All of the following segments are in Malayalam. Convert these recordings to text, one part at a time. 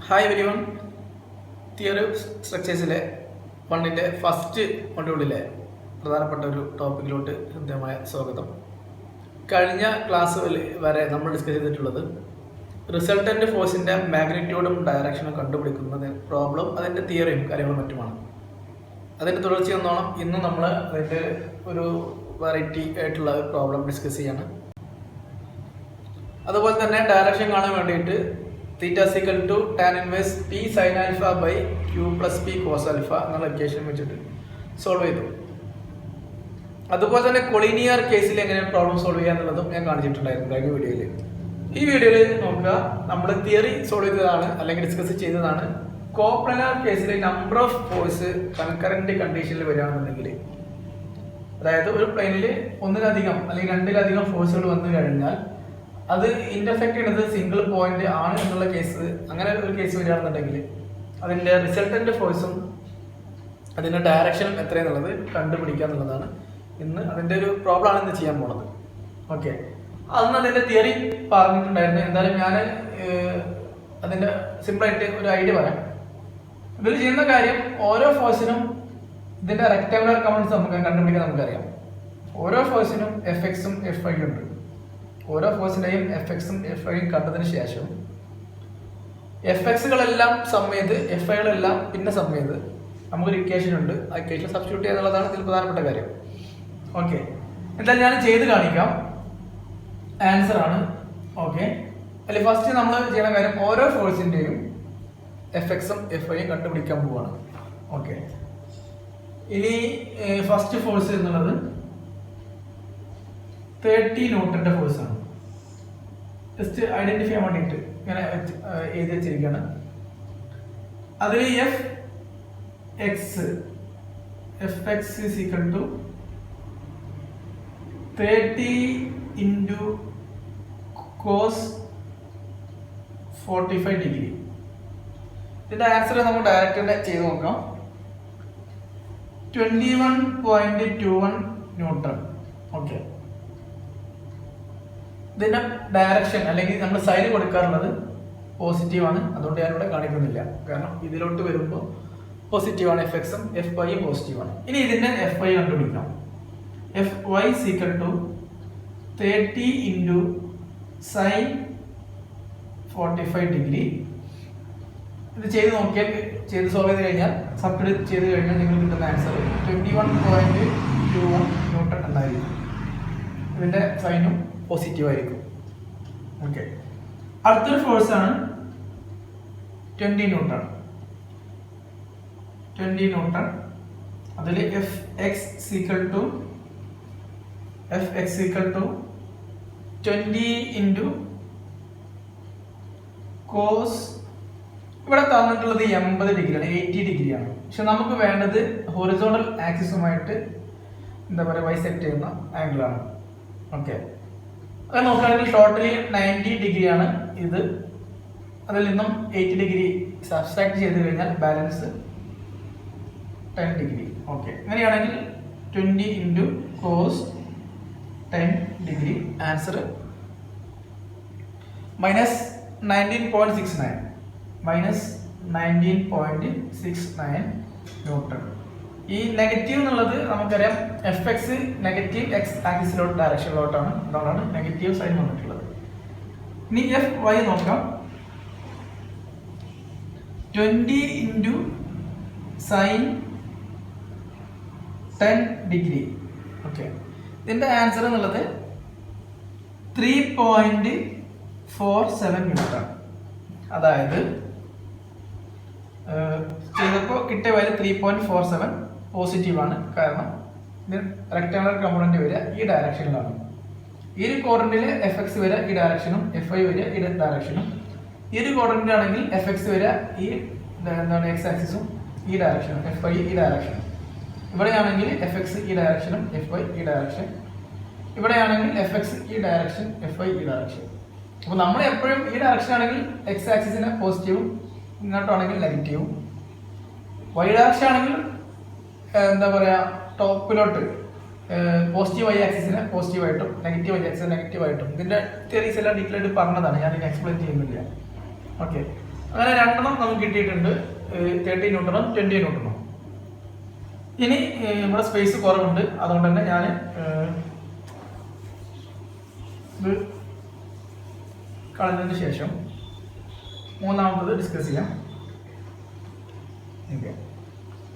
Hi every one. തിയറി സ്ട്രക്ചേഴ്സിലെ വണ്ണിൻ്റെ ഫസ്റ്റ് മൊഡ്യൂളിലെ പ്രധാനപ്പെട്ട ഒരു ടോപ്പിക്കിലോട്ട് ഹൃദ്യമായ സ്വാഗതം. കഴിഞ്ഞ ക്ലാസ് വരെ നമ്മൾ ഡിസ്കസ് ചെയ്തിട്ടുള്ളത് റിസൾട്ടൻ്റ് ഫോഴ്സിൻ്റെ മാഗ്നിറ്റ്യൂഡും ഡയറക്ഷനും കണ്ടുപിടിക്കുന്നത് പ്രോബ്ലം, അതിൻ്റെ തിയറിയും കാര്യങ്ങളും മറ്റുമാണ്. അതിൻ്റെ തുടർച്ചയെന്നോണം ഇന്ന് നമ്മൾ അതിൻ്റെ ഒരു വെറൈറ്റി ആയിട്ടുള്ള പ്രോബ്ലം ഡിസ്കസ് ചെയ്യാണ്. അതുപോലെ തന്നെ ഡയറക്ഷൻ കാണാൻ വേണ്ടിയിട്ട് theta equal to tan inverse P sine alpha by Q plus P cos alpha എന്നുള്ള ഇക്വേഷൻ വെച്ചിട്ട് സോൾവ് ചെയ്തു. അതുപോലെ തന്നെ കൊളീനിയർ കേസിൽ എങ്ങനെ പ്രോബ്ലം സോൾവ് ചെയ്യുക എന്നുള്ളതും ഞാൻ കാണിച്ചിട്ടുണ്ടായിരുന്നു കഴിഞ്ഞ വീഡിയോയിൽ. ഈ വീഡിയോയിൽ നോക്കുക, നമ്മൾ തിയറി സോൾവ് ചെയ്തതാണ് അല്ലെങ്കിൽ ഡിസ്കസ് ചെയ്തതാണ്. കോപ്ലാനാർ കേസിൽ നമ്പർ ഓഫ് ഫോഴ്സ് കൺകറന്റ് കണ്ടീഷനിൽ വരികയാണെന്നുണ്ടെങ്കിൽ, അതായത് ഒരു പ്ലെയിനിൽ ഒന്നിലധികം അല്ലെങ്കിൽ രണ്ടിലധികം ഫോഴ്സുകൾ വന്നു കഴിഞ്ഞാൽ അത് ഇന്റർസെക്ട് ചെയ്യുന്നത് സിംഗിൾ പോയിന്റ് ആണ് എന്നുള്ള കേസ്, അങ്ങനെ ഒരു കേസ് വരികയാണെന്നുണ്ടെങ്കിൽ അതിൻ്റെ റിസൾട്ടൻ്റ് ഫോഴ്സും അതിൻ്റെ ഡയറക്ഷനും എത്രയെന്നുള്ളത് കണ്ടുപിടിക്കുക എന്നുള്ളതാണ് ഇന്ന് അതിൻ്റെ ഒരു പ്രോബ്ലം ആണ് ഇന്ന് ചെയ്യാൻ പോണത്. ഓക്കെ, അന്ന് അതിൻ്റെ തിയറി പറഞ്ഞിട്ടുണ്ടായിരുന്നു. എന്തായാലും ഞാൻ അതിൻ്റെ സിമ്പിളായിട്ട് ഒരു ഐഡിയ പറയാം. ഇതിൽ ചെയ്യുന്ന കാര്യം, ഓരോ ഫോഴ്സിനും ഇതിൻ്റെ റെക്ടാങ്കുലർ കമൻസ് നമുക്ക് കണ്ടുപിടിക്കാൻ നമുക്കറിയാം. ഓരോ ഫോഴ്സിനും എഫ് എക്സും എഫ് ഐ ഉണ്ട്. ഓരോ ഫോഴ്സിൻ്റെയും എഫ് എക്സും എഫ് ഐയും കണ്ടതിന് ശേഷം എഫ് എക്സുകളെല്ലാം സം ചെയ്ത് എഫ് ഐകളെല്ലാം പിന്നെ സം ചെയ്ത് നമുക്കൊരു ഇക്വേഷൻ ഉണ്ട്. ആ ഇക്വേഷൻ സബ്സ്റ്റിറ്റ്യൂട്ട് ചെയ്യുന്നുള്ളതാണ് ഇതിൽ പ്രധാനപ്പെട്ട കാര്യം. ഓക്കെ, എന്തായാലും ഞാൻ ചെയ്ത് കാണിക്കാം. ആൻസർ ആണ്. ഓക്കെ, അതിൽ ഫസ്റ്റ് നമ്മൾ ചെയ്യുന്ന കാര്യം, ഓരോ ഫോഴ്സിൻ്റെയും എഫ് എക്സും എഫ് ഐയും കണ്ടുപിടിക്കാൻ പോവുകയാണ്. ഓക്കെ, ഇനി ഫസ്റ്റ് ഫോഴ്സ് എന്നുള്ളത് 30 ന്യൂട്ടന്റെ ഫോഴ്സ് ആണ്. ജസ്റ്റ് ഐഡന്റിഫൈ ചെയ്യാൻ വേണ്ടിയിട്ട് ഇങ്ങനെ എഴുതി വെച്ചിരിക്കുകയാണ്. അതിൽ F x is equal to 30 into cos 45 degree. ഇതിന്റെ ആൻസർ നമുക്ക് ഡയറക്റ്റ് ചെയ്ത് നോക്കാം. 21.21 ന്യൂട്ടൺ. ഓക്കെ, ഇതിന്റെ ഡയറക്ഷൻ അല്ലെങ്കിൽ നമ്മൾ സൈൻ കൊടുക്കാറുള്ളത് പോസിറ്റീവ് ആണ്. അതുകൊണ്ട് ഞാനിവിടെ കാണിക്കുന്നില്ല, കാരണം ഇതിലോട്ട് വരുമ്പോൾ പോസിറ്റീവ് ആണ്. എഫ് എക്സും എഫ് വൈയും പോസിറ്റീവ് ആണ്. ഇനി ഇതിന്റെ എഫ് വൈ കണ്ടുപിടിക്കാം. F y equal to 30 into sine 45 degree. ഇത് ചെയ്ത് നോക്കിയാൽ, ചെയ്ത് സോൾവ് ചെയ്ത് കഴിഞ്ഞാൽ, സബ്സ്റ്റിറ്റ്യൂട്ട് ചെയ്ത് കഴിഞ്ഞാൽ നിങ്ങൾ കിട്ടുന്ന ആൻസർ 21.21 ന്യൂട്ടൺ എന്നായിരിക്കും. ഇതിന്റെ സൈനും പോസിറ്റീവ് ആയിരിക്കും. ഓക്കെ, അടുത്തൊരു ഫോഴ്സ് ആണ് 20 ന്യൂട്ടൺ. 20 ന്യൂട്ടൺ. അതിൽ F x equal to 20 into cos, ഇവിടെ തന്നിട്ടുള്ളത് 80 ഡിഗ്രിയാണ്, 80 ഡിഗ്രിയാണ്. പക്ഷെ നമുക്ക് വേണ്ടത് ഹൊറിസോണ്ടൽ ആക്സിസുമായിട്ട് എന്താ പറയുക, ബൈസെക്ട് ചെയ്യുന്ന ആംഗിളാണ്. ഓക്കെ, അത് നോക്കുകയാണെങ്കിൽ ടോട്ടലി 90 ഡിഗ്രിയാണ് ഇത്. അതിൽ നിന്നും 80 ഡിഗ്രി സബ്സ്ട്രാക്ട് ചെയ്ത് കഴിഞ്ഞാൽ ബാലൻസ് 10 ഡിഗ്രി. ഓക്കെ, അങ്ങനെയാണെങ്കിൽ 20 into cos 10 degree. Answer -19.69 newton. ഈ നെഗറ്റീവ് എന്നുള്ളത് നമുക്കറിയാം, എഫ് എക്സ് നെഗറ്റീവ് എക്സ് ആക്സിസിലോട്ട് ഡയറക്ഷനിലോട്ടാണ്, അതുകൊണ്ടാണ് നെഗറ്റീവ് സൈൻ വന്നിട്ടുള്ളത്. ഇനി എഫ് വൈ നോക്കാം. 20 ഇൻറ്റു സൈൻ 10 ഡിഗ്രി. ഓക്കെ, ഇതിന്റെ ആൻസർ എന്നുള്ളത് 3.47 ന്യൂട്ടൺ. അതായത് ചെയ്തപ്പോൾ കിട്ടിയ വാല്യൂ 3.47 പോസിറ്റീവ് ആണ്. കാരണം ഇത് റെക്ടാങ്കുലർ കമ്പോണന്റ് വരിക ഈ ഡയറക്ഷനിലാണ്. ഈ ഒരു ക്വാഡ്രന്റിൽ എഫ് എക്സ് വരിക ഈ ഡയറക്ഷനും, എഫ് ഐ വരിക ഈ ഡയറക്ഷനും. ഈ ഒരു ക്വാഡ്രന്റ് ആണെങ്കിൽ എഫ് എക്സ് വരിക ഈ എന്താണ് എക്സ് ആക്സിസും ഈ ഡയറക്ഷനും, എഫ് ഐ ഈ ഡയറക്ഷനും. ഇവിടെയാണെങ്കിൽ എഫ് എക്സ് ഈ ഡയറക്ഷനും എഫ് ഐ ഈ ഡയറക്ഷൻ. ഇവിടെയാണെങ്കിൽ എഫ് എക്സ് ഈ ഡയറക്ഷൻ എഫ് ഐ ഈ ഡയറക്ഷൻ. അപ്പോൾ നമ്മൾ എപ്പോഴും ഈ ഡയറക്ഷൻ ആണെങ്കിൽ എക്സ് ആക്സിസിന് പോസിറ്റീവും, ഇങ്ങോട്ടാണെങ്കിൽ നെഗറ്റീവും. വൈ ഡയറക്ഷൻ ആണെങ്കിൽ എന്താ പറയുക, ടോപ്പിലോട്ട് പോസിറ്റീവ് വൈ ആക്സിസിന് പോസിറ്റീവായിട്ടും നെഗറ്റീവ് വൈ ആക്സിന് നെഗറ്റീവായിട്ടും. ഇതിൻ്റെ തിയറീസ് എല്ലാം ഡീറ്റെയിൽ ആയിട്ട് പറഞ്ഞതാണ്, ഞാൻ ഇതിനെ എക്സ്പ്ലെയിൻ ചെയ്യുന്നില്ല. ഓക്കെ, അങ്ങനെ രണ്ടെണ്ണം നമുക്ക് കിട്ടിയിട്ടുണ്ട്, 30 ന്യൂട്ടണും 20 ന്യൂട്ടണും. ഇനി ഇവിടെ സ്പേസ് കുറവുണ്ട്, അതുകൊണ്ട് തന്നെ ഞാൻ ഇത് കളഞ്ഞതിന് ശേഷം മൂന്നാമത്തത് ഡിസ്കസ് ചെയ്യാം.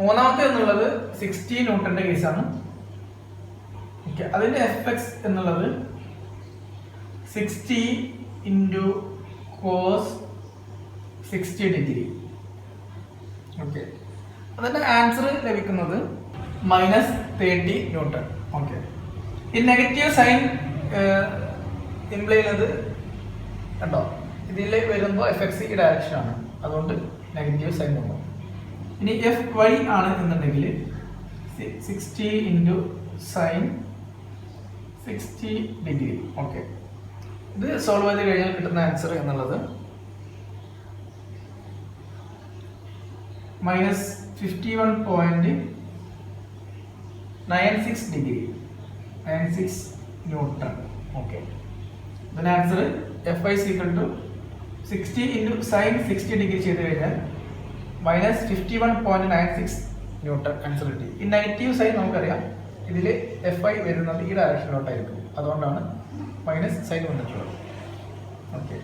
മൂന്നാമത്തെ എന്നുള്ളത് 60 ന്യൂട്ടന്റെ കേസാണ്. അതിന്റെ FX എന്നുള്ളത് 60 × cos 60 ഡിഗ്രി. ഓക്കെ, അതിന്റെ ആൻസർ ലഭിക്കുന്നത് -30 ന്യൂട്ടൺ. ഓക്കെ, ഈ നെഗറ്റീവ് സൈൻ ഇംപ്ലൈ ചെയ്യുന്നത് കണ്ടോ, ഇതിൽ വരുമ്പോൾ FX ഈ ഡയറക്ഷൻ ആണ്, അതുകൊണ്ട് നെഗറ്റീവ് സൈൻ വന്നു. ഇനി FY ആണ് എന്നുണ്ടെങ്കിൽ 60 × sin 60 ഡിഗ്രി. ഓക്കെ, ഇത് സോൾവ് ചെയ്ത് കഴിഞ്ഞാൽ കിട്ടുന്ന ആൻസർ എന്നുള്ളത് -51.96 ഡിഗ്രി, 96 ന്യൂട്ടൺ. ഓക്കെ, ഇതിന്റെ ആൻസർ FY = 60 × sin 60 ഡിഗ്രി ചെയ്ത് കഴിഞ്ഞാൽ -51.96 ന്യൂട്ടൺ ആൻസർ കിട്ടി. ഈ നെഗറ്റീവ് സൈൻ നമുക്കറിയാം, ഇതിൽ FI വരുന്നത് ഈ ഡയറക്ഷനിലോട്ടായിരിക്കും, അതുകൊണ്ടാണ് മൈനസ് സൈൻ വന്നിട്ടുള്ളത്. ഓക്കെ,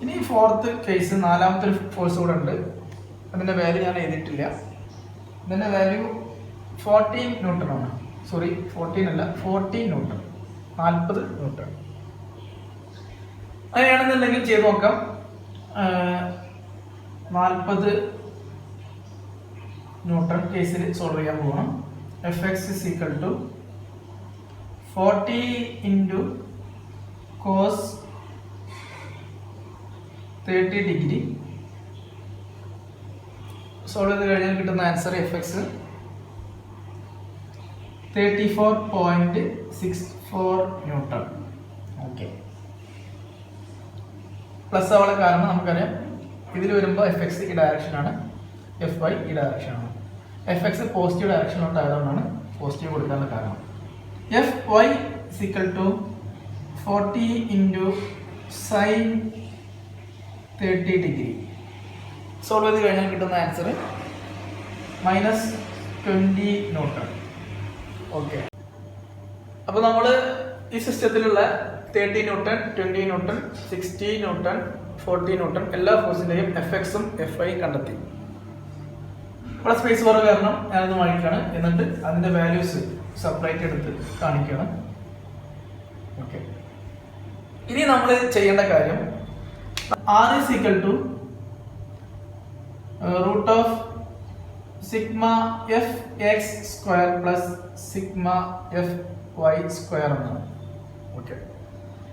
ഇനി ഫോർത്ത് കേസ്, നാലാമത്തെ ഒരു ഫോഴ്സ് കൂടെ ഉണ്ട്. അതിൻ്റെ വാല്യൂ ഞാൻ എഴുതിയിട്ടില്ല. ഇതിൻ്റെ വാല്യൂ 14 ന്യൂട്ടൺ ആണ്. സോറി, 14 അല്ല, 40 ന്യൂട്ടൺ, 40 ന്യൂട്ടൺ. അങ്ങനെയാണെന്നുണ്ടെങ്കിൽ ചെയ്ത് നോക്കാം. 40 ന്യൂട്ടൺ കേസിൽ സോൾവ് ചെയ്യാൻ പോകണം. FX = 40 × cos 30 degree. സോൾവ് ചെയ്ത് കഴിഞ്ഞാൽ കിട്ടുന്ന answer FX 34.64 newton. Okay, plus ആവാനുള്ള കാരണം നമുക്കറിയാം, ഇതിൽ വരുമ്പോൾ FX ഈ ഡയറക്ഷനാണ്, FY ഈ ഡയറക്ഷനാണ്. FX പോസിറ്റീവ് ഡയറക്ഷനിലോട്ടായതുകൊണ്ടാണ് പോസിറ്റീവ് കൊടുക്കാനുള്ള കാരണം. FY = 40 × sin 30 degree. സോൾവ് ചെയ്ത് കഴിഞ്ഞാൽ കിട്ടുന്ന ആൻസർ -20 ന്യൂട്ടൺ. ഓക്കെ, അപ്പോൾ നമ്മൾ ഈ സിസ്റ്റത്തിലുള്ള 30 ന്യൂട്ടൺ, 20 ന്യൂട്ടൺ, 60 ന്യൂട്ടൺ, 40 ന്യൂട്ടൺ എല്ലാ ഫോഴ്സിൻ്റെയും FX-ഉം FI-യും കണ്ടെത്തി. ഇവിടെ സ്പേസ് കുറവ് കാരണം ഞാനത് വാങ്ങിക്കുകയാണ്, എന്നിട്ട് അതിൻ്റെ വാല്യൂസ് സെപ്പറേറ്റ് എടുത്ത് കാണിക്കുകയാണ്. ഓക്കെ, ഇനി നമ്മൾ ചെയ്യേണ്ട കാര്യം R = √σfx² + σfy² എന്നാണ്. ഓക്കെ,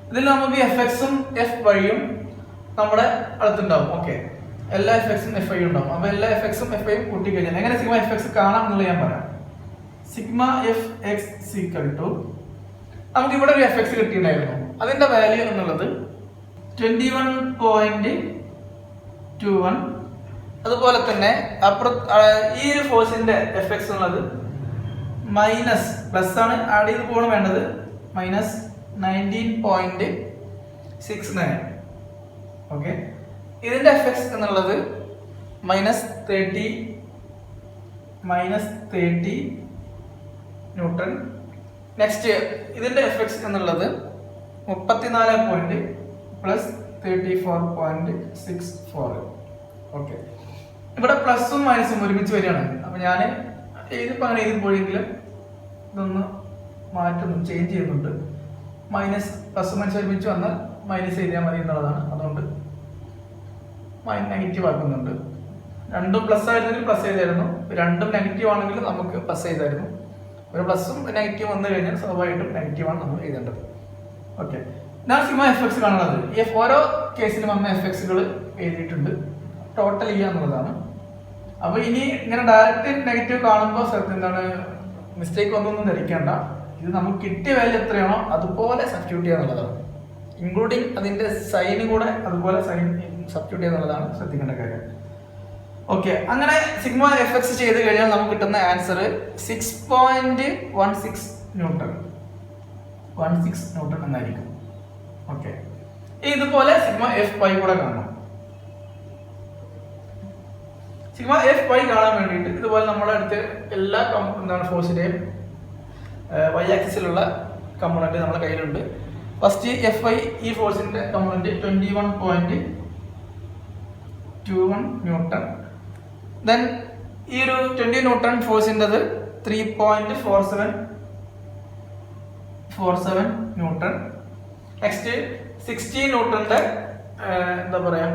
ഇതിൽ നമുക്ക് FX-ഉം FY-യും നമ്മുടെ അടുത്തുണ്ടാവും. ഓക്കെ, എല്ലാ FX-ഉം FY-യും ഉണ്ടാവും. അപ്പോൾ എല്ലാ FX-ഉം FY-യും കൂട്ടിക്കഴിഞ്ഞാൽ എങ്ങനെ σfx കാണാം എന്നുള്ളത് ഞാൻ പറയാം. σfx = നമുക്ക് ഇവിടെ ഒരു FX കിട്ടിയിട്ടുണ്ടായിരുന്നു, അതിന്റെ വാല്യൂ എന്നുള്ളത് 21.21. അതുപോലെ തന്നെ ഈ ഒരു ഫോഴ്സിന്റെ FX എന്നുള്ളത് പ്ലസ് ആണ്, ആഡ് ചെയ്ത് പോകണം വേണ്ടത്, -19.69. ഓക്കെ, ഇതിന്റെ FX എന്നുള്ളത് -30 ന്യൂട്ടൺ. നെക്സ്റ്റ് ഇതിന്റെ FX എന്നുള്ളത് 34 + 34.64. ഓക്കെ, ഇവിടെ പ്ലസും മൈനസും ഒരുമിച്ച് വരികയാണ്. അപ്പൊ ഞാൻ എഴുതിപ്പോ അങ്ങനെ എഴുതി പോയെങ്കിലും ഇതൊന്ന് മാറ്റുന്നു, ചേഞ്ച് ചെയ്യുന്നുണ്ട്. പ്ലസ് മൈനസ് ഒരുമിച്ച് വന്നാൽ മൈനസ് എഴുതിയാൽ മതി എന്നുള്ളതാണ്, അതുകൊണ്ട് നെഗറ്റീവ് ആക്കുന്നുണ്ട്. രണ്ടും പ്ലസ് ആയിരുന്നെങ്കിൽ പ്ലസ് ചെയ്തായിരുന്നു, രണ്ടും നെഗറ്റീവ് ആണെങ്കിൽ നമുക്ക് പ്ലസ് ചെയ്തായിരുന്നു. ഒരു പ്ലസും നെഗറ്റീവ് വന്നു കഴിഞ്ഞാൽ സ്വാഭാവികമായിട്ടും നെഗറ്റീവാണ് നമ്മൾ എഴുതേണ്ടത്. ഓക്കെ, ഞാൻ σfx കാണുന്നത് ഓരോ കേസിലും വന്ന FX-കൾ എഴുതിയിട്ടുണ്ട്, ടോട്ടൽ എന്നുള്ളതാണ്. അപ്പൊ ഇനി ഇങ്ങനെ ഡയറക്റ്റ് നെഗറ്റീവ് കാണുമ്പോൾ എന്താണ് മിസ്റ്റേക്ക് ഒന്നും ധരിക്കേണ്ട. ഇത് നമുക്ക് കിട്ടിയ വാല്യൂ എത്രയാണോ അതുപോലെ സബ്സ്റ്റിറ്റ്യൂട്ട് ചെയ്യുക എന്നുള്ളതാണ്, ഇൻക്ലൂഡിങ് അതിന്റെ സൈനും കൂടെ അതുപോലെ സൈൻ സബ്സ്റ്റിറ്റ്യൂട്ട് ചെയ്യുക എന്നുള്ളതാണ് ശ്രദ്ധിക്കേണ്ട കാര്യം. ഓക്കെ, അങ്ങനെ σfx ചെയ്ത് കഴിഞ്ഞാൽ നമുക്ക് കിട്ടുന്ന ആൻസർ 6.16 ന്യൂട്ടൺ, 16 ന്യൂട്ടൺ എന്നായിരിക്കും. ഓക്കെ, ഇതുപോലെ σfy കൂടെ കാണണം. സിഗ്മ എഫ് വൈ കാണാൻ വേണ്ടിയിട്ട് ഇതുപോലെ നമ്മുടെ അടുത്ത് എല്ലാ ഫോഴ്സിന്റെയും വൈ ആക്സിസിലുള്ള കമ്പോണന്റ് നമ്മുടെ കയ്യിലുണ്ട്. ഫസ്റ്റ് എഫ് ഐ ഈ ഫോഴ്സിന്റെ കമ്പോണന്റ് 21.21 ന്യൂട്ടൺ. ദെൻ ഈ ഒരു 20 ന്യൂട്ടൺ ഫോഴ്സിൻ്റെത് 3.47 ന്യൂട്ടൺ. നെക്സ്റ്റ് 16 ന്യൂട്ടന്റെ എന്താ പറയാ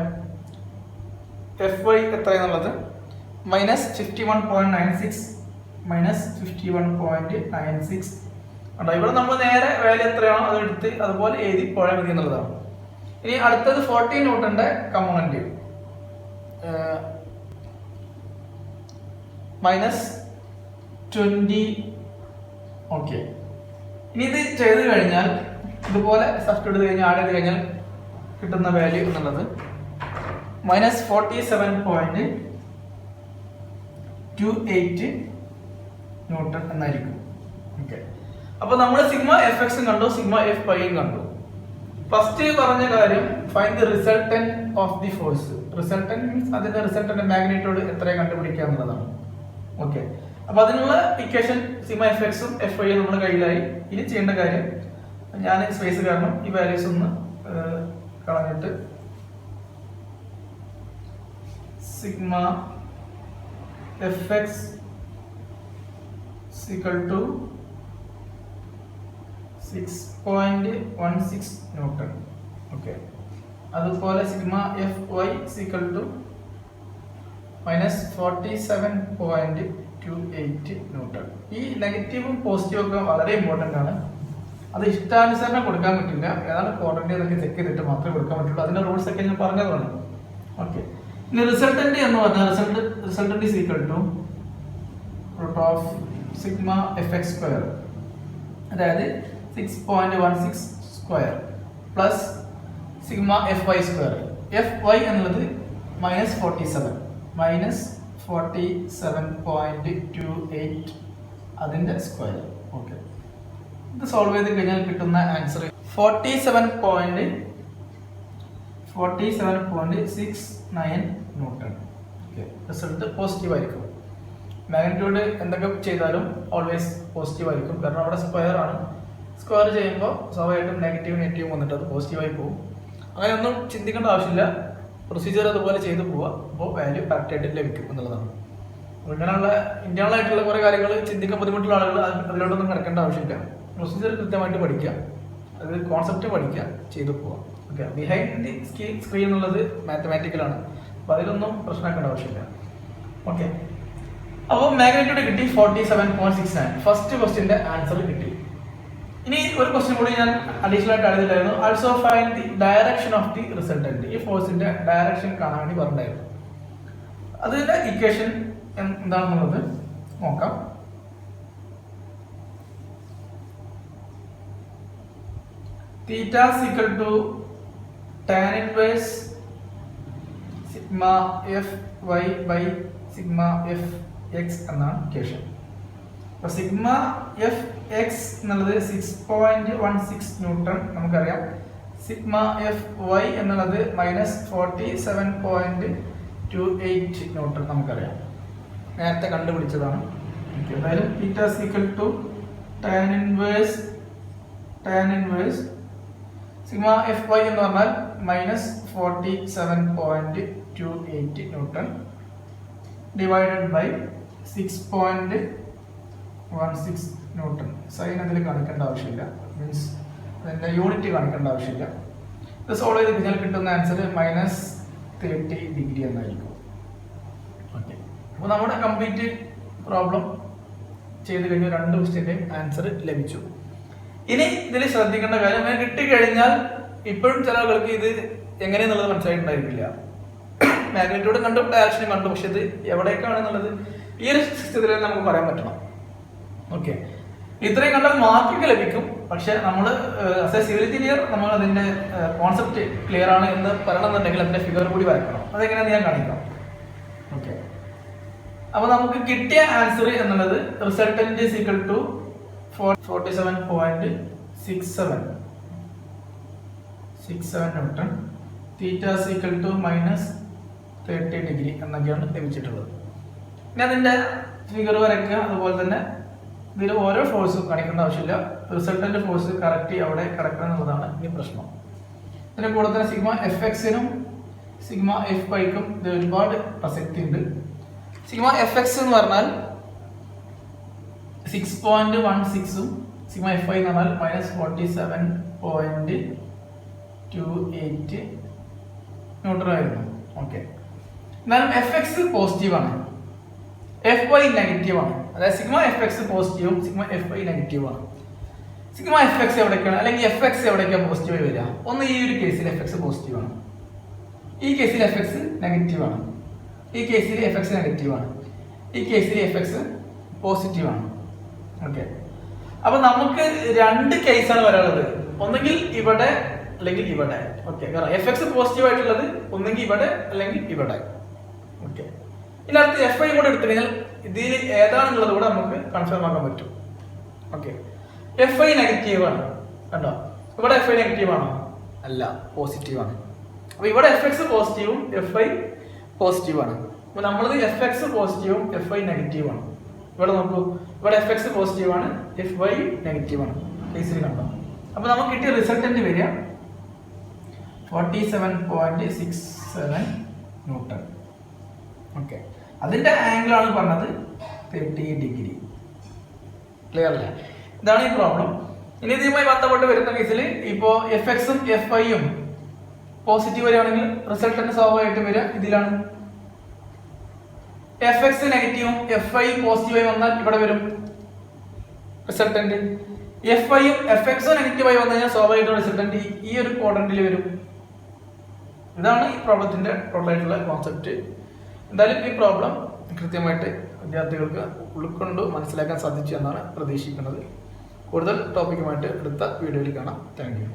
എഫ് വൈ എത്രയെന്നുള്ളത് -51.96 ഉണ്ടോ. ഇവിടെ നമ്മൾ നേരെ വാല്യൂ എത്രയാണോ അത് എടുത്ത് അതുപോലെ എഴുതി പോയാൽ മതി എന്നുള്ളതാണ്. ഇനി അടുത്തത് 14 ന്യൂട്ടന്റെ കമ്പോണന്റ് -20. ഓക്കെ, ഇനി ഇത് ചെയ്ത് കഴിഞ്ഞാൽ ഇതുപോലെ സബ്സ്റ്റിറ്റ്യൂട്ട് ചെയ്ത് കഴിഞ്ഞാൽ ആഡ് ചെയ്ത് കഴിഞ്ഞാൽ കിട്ടുന്ന വാല്യൂ എന്നുള്ളത് -47.28 ന്യൂട്ടൺ എന്നായിരിക്കും. ഓക്കെ, അപ്പൊ നമ്മൾ സിഗ്മ എഫ് എക്സും കണ്ടു, സിഗ്മ എഫ് വൈയും കണ്ടു. ഫസ്റ്റ് പറഞ്ഞ കാര്യം find the resultant of the force. Resultant means അതിന്റെ റിസൾട്ടന്റ് മാഗ്നിറ്റ്യൂഡ് എത്രയാണ് കണ്ടുപിടിക്കുക എന്നുള്ളതാണ്. ഓക്കെ, അപ്പൊ അതിനുള്ള ഇക്വേഷൻ സിഗ്മ എഫ് എക്സും എഫ് വൈയും നമ്മുടെ കയ്യിലായി. ഇനി ചെയ്യേണ്ട കാര്യം, ഞാൻ സ്പേസ് കാരണം ഈ വാല്യൂസ് ഒന്ന് കളഞ്ഞിട്ട് sigma F X = 6.16 newton. Okay, അതുപോലെ സിഗ്മ എഫ് വൈ = -47.28 ന്യൂട്ടൺ. ഈ നെഗറ്റീവും പോസിറ്റീവും ഒക്കെ വളരെ ഇമ്പോർട്ടൻ്റ് ആണ്. അത് ഇഷ്ടാനുസരണം കൊടുക്കാൻ പറ്റില്ല. ഏതാണ് ക്വാഡ്രന്റ് എന്നൊക്കെ ചെക്ക് ചെയ്തിട്ട് മാത്രമേ കൊടുക്കാൻ പറ്റുള്ളൂ. അതിന്റെ റൂൾസ് ഒക്കെ ഞാൻ പറഞ്ഞതാണ്. ഓക്കെ, ഇനി റിസൾട്ടന്റ് എന്ന് പറഞ്ഞാൽ resultant = √sigma F x square, അതായത് 6.16 square plus sigma F y square. F y എന്നുള്ളത് -47.28 അതിന്റെ സ്ക്വയർ. ഓക്കെ, ഇത് സോൾവ് ചെയ്ത് കഴിഞ്ഞാൽ കിട്ടുന്ന answer 47.69 newton. Okay, result positive ആയിരിക്കും. മാഗ്നിറ്റ്യൂഡ് എന്തൊക്കെ ചെയ്താലും ഓൾവേസ് പോസിറ്റീവ് ആയിരിക്കും. കാരണം അവിടെ സ്ക്വയർ ആണ്. സ്ക്വയർ ചെയ്യുമ്പോൾ സ്വാഭാവികമായിട്ടും നെഗറ്റീവ് വന്നിട്ട് അത് പോസിറ്റീവായി പോകും. അങ്ങനെ ഒന്നും ചിന്തിക്കേണ്ട ആവശ്യമില്ല. പ്രൊസീജിയർ അതുപോലെ ചെയ്തു പോവുക. അപ്പോൾ വാല്യൂ കറക്റ്റായിട്ട് ലഭിക്കും എന്നുള്ളതാണ്. ഇങ്ങനെയുള്ള ഇന്റേണൽ ആയിട്ടുള്ള കുറേ കാര്യങ്ങൾ ചിന്തിക്കാൻ ബുദ്ധിമുട്ടുള്ള ആളുകൾ അതിലോട്ടൊന്നും കിടക്കേണ്ട ആവശ്യമില്ല. പ്രൊസീജിയർ കൃത്യമായിട്ട് പഠിക്കുക, അത് കോൺസെപ്റ്റ് പഠിക്കുക, ചെയ്തു പോവാം. ഓക്കെ, ബിഹൈൻഡ് ദി സ്ക്രീൻ എന്നുള്ളത് മാത്തമാറ്റിക്കലാണ്. അപ്പോൾ അതിലൊന്നും പ്രശ്നമാക്കേണ്ട ആവശ്യമില്ല. ഓക്കെ, അപ്പോൾ മാഗ്നിറ്റ്യൂഡ് കിട്ടി 47.69. ഫസ്റ്റ് ക്വസ്റ്റ്യന്റെ ആൻസർ കിട്ടി. ഇനി ഒരു ക്വസ്റ്റ്യൻ കൂടി ഞാൻ അഡീഷണൽ ആയിട്ട് അറിയില്ലായിരുന്നു. Also find the direction of the resultant. ഈ ഫോഴ്സിന്റെ ഡയറക്ഷൻ കാണാൻ വേണ്ടി പറഞ്ഞിട്ടുണ്ടായിരുന്നു. അതിന്റെ ഇക്വേഷൻ എന്താണെന്നുള്ളത് നോക്കാം. Theta = tan inverse sigma F y by sigma F x എന്നാണ് ഇക്വേഷൻ. അപ്പൊ സിഗ്മ എഫ് എക്സ് എന്നുള്ളത് 6.16 ന്യൂട്ടൺ നമുക്കറിയാം. സിഗ്മ എഫ് വൈ എന്നുള്ളത് -47.28 ന്യൂട്ടൺ നമുക്കറിയാം, നേരത്തെ കണ്ടുപിടിച്ചതാണ്. എന്തായാലും theta = tan inverse sigma F y എന്ന് പറഞ്ഞാൽ -47.28 newton divided by 6.16 newton. Sign അതിൽ കാണിക്കേണ്ട ആവശ്യമില്ല, മീൻസ് അതിൻ്റെ യൂണിറ്റ് കാണിക്കേണ്ട ആവശ്യമില്ല. ഇത് സോൾവ് ചെയ്ത് കഴിഞ്ഞാൽ കിട്ടുന്ന ആൻസർ -30 ഡിഗ്രി എന്നായിരിക്കും. ഓക്കെ, അപ്പോൾ നമ്മുടെ കംപ്ലീറ്റ് പ്രോബ്ലം ചെയ്ത് കഴിഞ്ഞാൽ 2 ക്വസ്റ്റ്യൻ്റെയും ആൻസർ ലഭിച്ചു. ഇനി ഇതിൽ ശ്രദ്ധിക്കേണ്ട കാര്യം, അങ്ങനെ കിട്ടിക്കഴിഞ്ഞാൽ ഇപ്പോഴും ചില ആളുകൾക്ക് ഇത് എങ്ങനെയെന്നുള്ളത് മനസ്സിലായിട്ടുണ്ടായിരിക്കില്ല. മാഗ്നിറ്റ്യൂഡ് കണ്ടു, ഡയറക്ഷനും കണ്ടു, പക്ഷെ ഇത് എവിടേക്കാണെന്നുള്ളത് ഈ ഒരു സ്ഥിതിയിൽ നമുക്ക് പറയാൻ പറ്റണം. ഓക്കെ, ഇത്രയും കണ്ടാൽ മാർക്കൊക്കെ ലഭിക്കും. പക്ഷെ നമ്മൾ ആസ് എ സിവിൽ എഞ്ചിനീയർ നമ്മൾ അതിന്റെ കോൺസെപ്റ്റ് ക്ലിയർ ആണ് എന്ന് പറയണമെന്നുണ്ടെങ്കിൽ അതിന്റെ ഫിഗർ കൂടി വരക്കണം. അതെങ്ങനെയാണെന്ന് ഞാൻ കാണിക്കാം. ഓക്കെ, അപ്പൊ നമുക്ക് കിട്ടിയ ആൻസർ എന്നുള്ളത് റിസൾട്ടന്റ് = 47.67 ന്യൂട്ടൺ. തീറ്റ = -30 ഡിഗ്രി എന്നൊക്കെയാണ് ലഭിച്ചിട്ടുള്ളത്. ഇനി അതിന്റെ ഫിഗർ വരയ്ക്കുക. അതുപോലെ തന്നെ ഇതിൽ ഓരോ ഫോഴ്സും കാണിക്കേണ്ട ആവശ്യമില്ല, റിസൾട്ടന്റ് ഫോഴ്സ് കറക്റ്റ് അവിടെ കിടക്കണം എന്നുള്ളതാണ് ഈ പ്രശ്നം. ഇതിന്റെ കൂടെ തന്നെ സിഗ്മ എഫ് എക്സിനും സിഗ്മ എഫ് വൈക്കും ഇത് ഒരുപാട് പ്രസക്തി ഉണ്ട്. സിഗ്മ എഫ് എക്സ് എന്ന് പറഞ്ഞാൽ 6.16ഉം സിഗ്മ എഫ് ഐ എന്ന് പറഞ്ഞാൽ -47.28 ന്യൂട്ടൺ ആയിരുന്നു. ഓക്കെ, എന്നാലും എഫ് എക്സ് പോസിറ്റീവ് ആണ്, എഫ് വൈ നെഗറ്റീവ് ആണ്. അതായത് സിഗ്മ എഫ് എക്സ് പോസിറ്റീവും സിഗ്മ എഫ് ഐ നെഗറ്റീവ് ആണ്. സിഗ്മ എഫ് എക്സ് എവിടേക്കാണ് അല്ലെങ്കിൽ എഫ് എക്സ് എവിടേക്കാണ് പോസിറ്റീവ് വരിക? ഒന്ന് ഈ ഒരു കേസിൽ എഫ് എക്സ് പോസിറ്റീവ് ആണ്, ഈ കേസിൽ എഫ് എക്സ് നെഗറ്റീവ് ആണ്, ഈ കേസിൽ എഫ് എക്സ് നെഗറ്റീവ് ആണ്, ഈ കേസിൽ എഫ് എക്സ് പോസിറ്റീവ് ആണ്. ഓക്കെ, അപ്പൊ നമുക്ക് രണ്ട് കേസാണ് വരാനുള്ളത്, ഒന്നെങ്കിൽ ഇവിടെ അല്ലെങ്കിൽ ഇവിടെ. ഓക്കെ, കാരണം എഫ് എക്സ് പോസിറ്റീവ് ആയിട്ടുള്ളത് ഒന്നെങ്കിൽ ഇവിടെ അല്ലെങ്കിൽ ഇവിടെ. ഓക്കെ, ഇനി അടുത്ത് എഫ് ഐ കൂടെ എടുത്തു കഴിഞ്ഞാൽ ഇതിൽ ഏതാണെന്നുള്ളത് കൂടെ നമുക്ക് കൺഫേം ആക്കാൻ പറ്റും. ഓക്കെ, എഫ് ഐ നെഗറ്റീവ് ആണ്, കണ്ടോ? ഇവിടെ എഫ് ഐ നെഗറ്റീവ് ആണോ? അല്ല, പോസിറ്റീവ് ആണ്. അപ്പൊ ഇവിടെ എഫ് എക്സ് പോസിറ്റീവും എഫ് ഐ പോസിറ്റീവ് ആണ്. അപ്പൊ നമ്മളത് എഫ് എക്സ് പോസിറ്റീവും എഫ് ഐ നെഗറ്റീവ് ആണ്. ഇവിടെ നോക്കൂ, ഇവിടെ എഫ് എക്സ് പോസിറ്റീവ് ആണ്, എഫ് വൈ നെഗറ്റീവ് ആണ്. കേസിൽ കണ്ടോ? അപ്പൊ നമുക്ക് കിട്ടിയ റിസൾട്ടന്റ് വരിക 47.67 ന്യൂട്ടൺ. ഓക്കെ, അതിന്റെ ആംഗിൾ ആണ് പറഞ്ഞത് 30 ഡിഗ്രി. ക്ലിയർ അല്ലേ? ഇതാണ് ഈ പ്രോബ്ലം. ഇനി ഇതുമായി ബന്ധപ്പെട്ട് വരുന്ന കേസിൽ ഇപ്പോ എഫ് എക്സും എഫ് ഐയും പോസിറ്റീവ് വരികയാണെങ്കിൽ റിസൾട്ടന്റ് സ്വാഭാവികമായിട്ട് വരിക ഇതിലാണ്. എഫ് എക്സ് നെഗറ്റീവും എഫ് ഐ പോസിറ്റീവായി വന്നാൽ ഇവിടെ വരും റിസൾട്ടന്റ്. എഫ് ഐയും എഫ് എക്സോ നെഗറ്റീവായി വന്നു കഴിഞ്ഞാൽ സ്വാഭാവികമായിട്ടും റിസൾട്ടന്റ് ഈ ഒരു ക്വാഡ്രന്റിൽ വരും. ഇതാണ് ഈ പ്രോബ്ലത്തിന്റെ ടോട്ടൽ ആയിട്ടുള്ള കോൺസെപ്റ്റ്. എന്തായാലും ഈ പ്രോബ്ലം കൃത്യമായിട്ട് വിദ്യാർത്ഥികൾക്ക് ഉൾക്കൊണ്ട് മനസ്സിലാക്കാൻ സാധിച്ചു എന്നാണ് പ്രതീക്ഷിക്കുന്നത്. കൂടുതൽ ടോപ്പിക്കുമായിട്ട് അടുത്ത വീഡിയോയിൽ കാണാം. Thank you.